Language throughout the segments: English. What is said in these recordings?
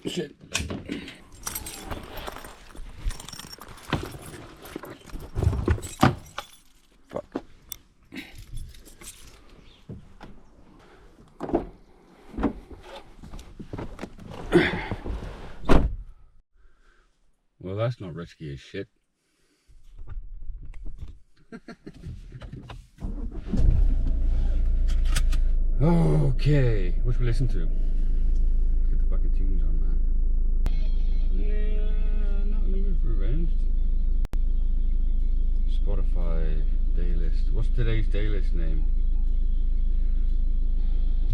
Shit. Fuck. Well, that's not risky as shit. Okay, what should we listen to? Let's get the fucking tunes on, man. Yeah, not in the mood for revenge. Spotify day list. What's today's day list name?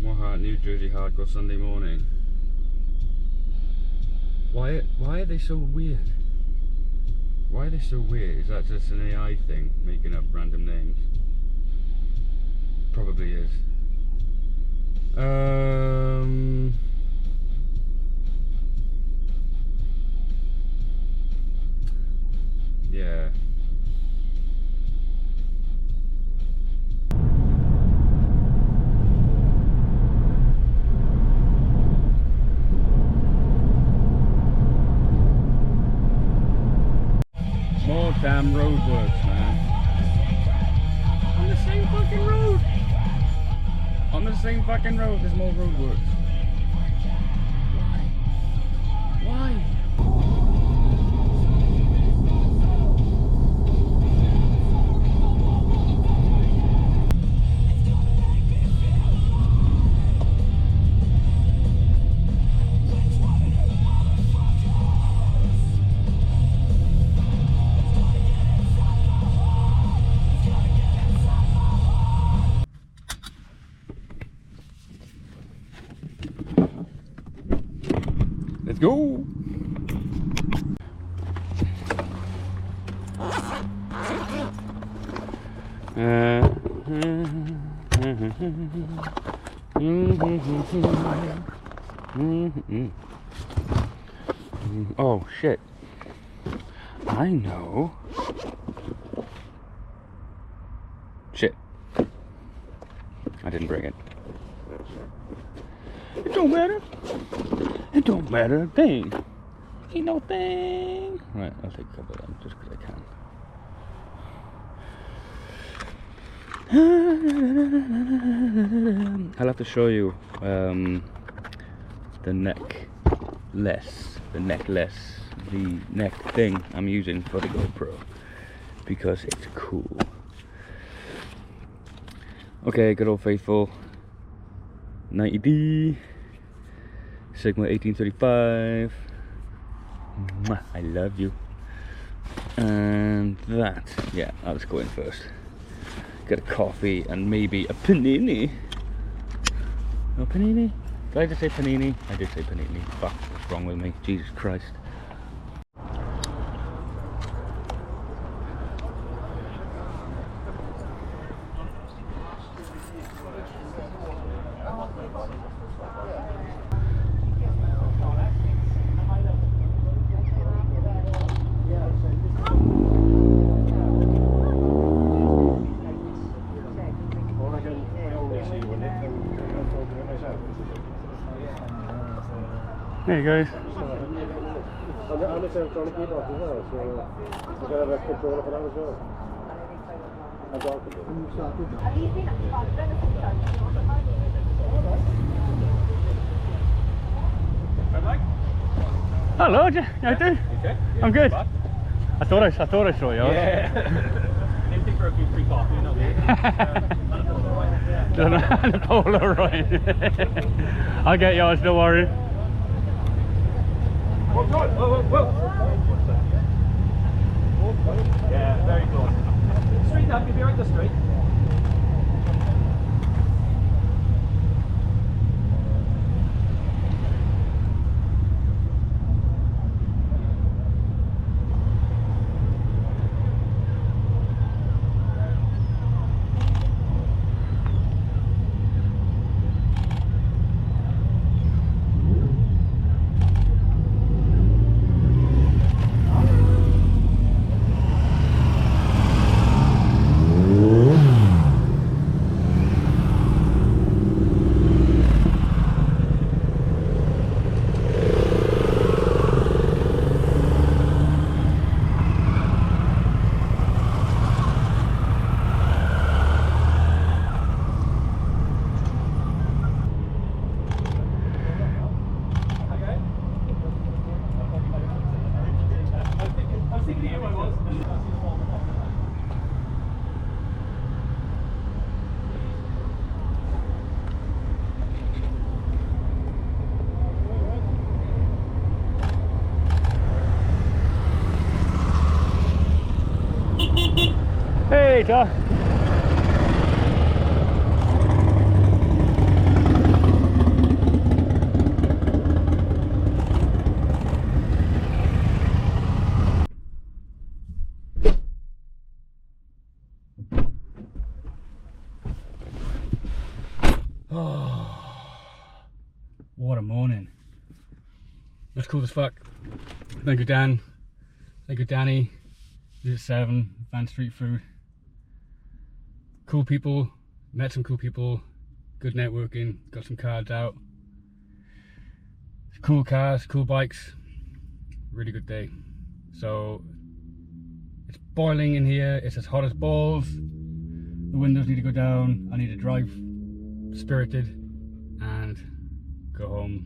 Mohat, New Jersey Hardcore Sunday Morning. Why are they so weird? Why are they so weird? Is that just an AI thing, making up random names? Probably is. Yeah. More damn roadworks, man. On the same fucking road. On the same fucking road, there's more roadworks. Why? Why? Let's go! Oh shit. I know. Shit. I didn't bring it. It don't matter. It don't matter a thing. Ain't no thing. Right, I'll take a couple of them just because I can. I'll have to show you the neck thing I'm using for the GoPro because it's cool. Okay, good old faithful 90D Sigma 1835. Mwah, I love you. And that, yeah, I'll just go in first. Get a coffee and maybe a panini. No panini? Did I just say panini? I did say panini. Fuck, what's wrong with me? Jesus Christ. There you go. Hello, how do? I'm good. I thought I saw you. Yeah. Anything for a few free coffee, no? The Polaroid. I'll get yours, don't worry. Whoa, whoa, whoa, whoa. Yeah, very close. Straight up, you'll be right this straight. later. Oh, what a morning. That's cool as fuck. Thank you, Dan. Thank you, Danny. Unit 7, Van Street Food. Cool people, met some cool people, good networking, got some cards out. Cool cars, cool bikes, really good day. So, it's boiling in here, it's as hot as balls. The windows need to go down, I need to drive spirited and go home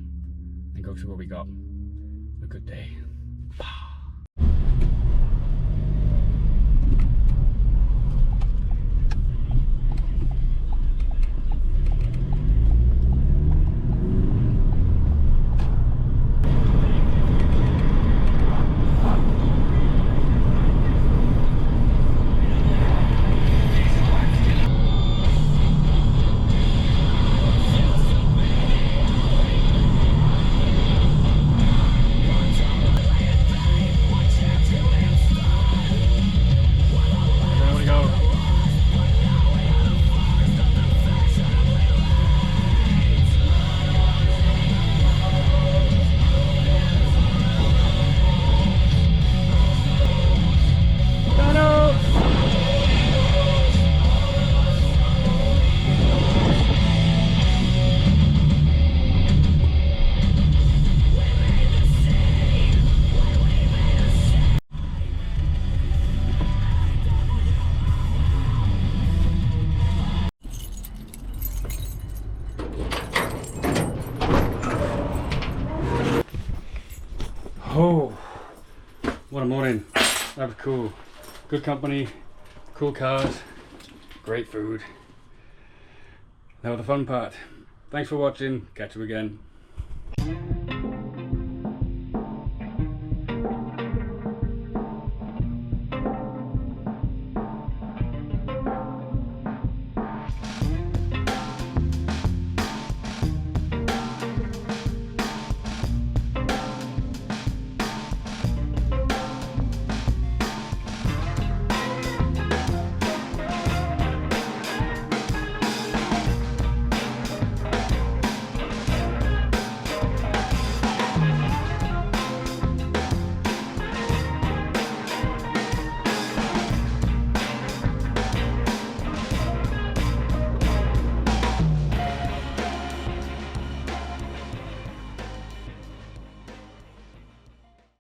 and go see what we got. A good day. Oh, what a morning. That was cool. Good company, cool cars, great food. That was the fun part. Thanks for watching. Catch you again.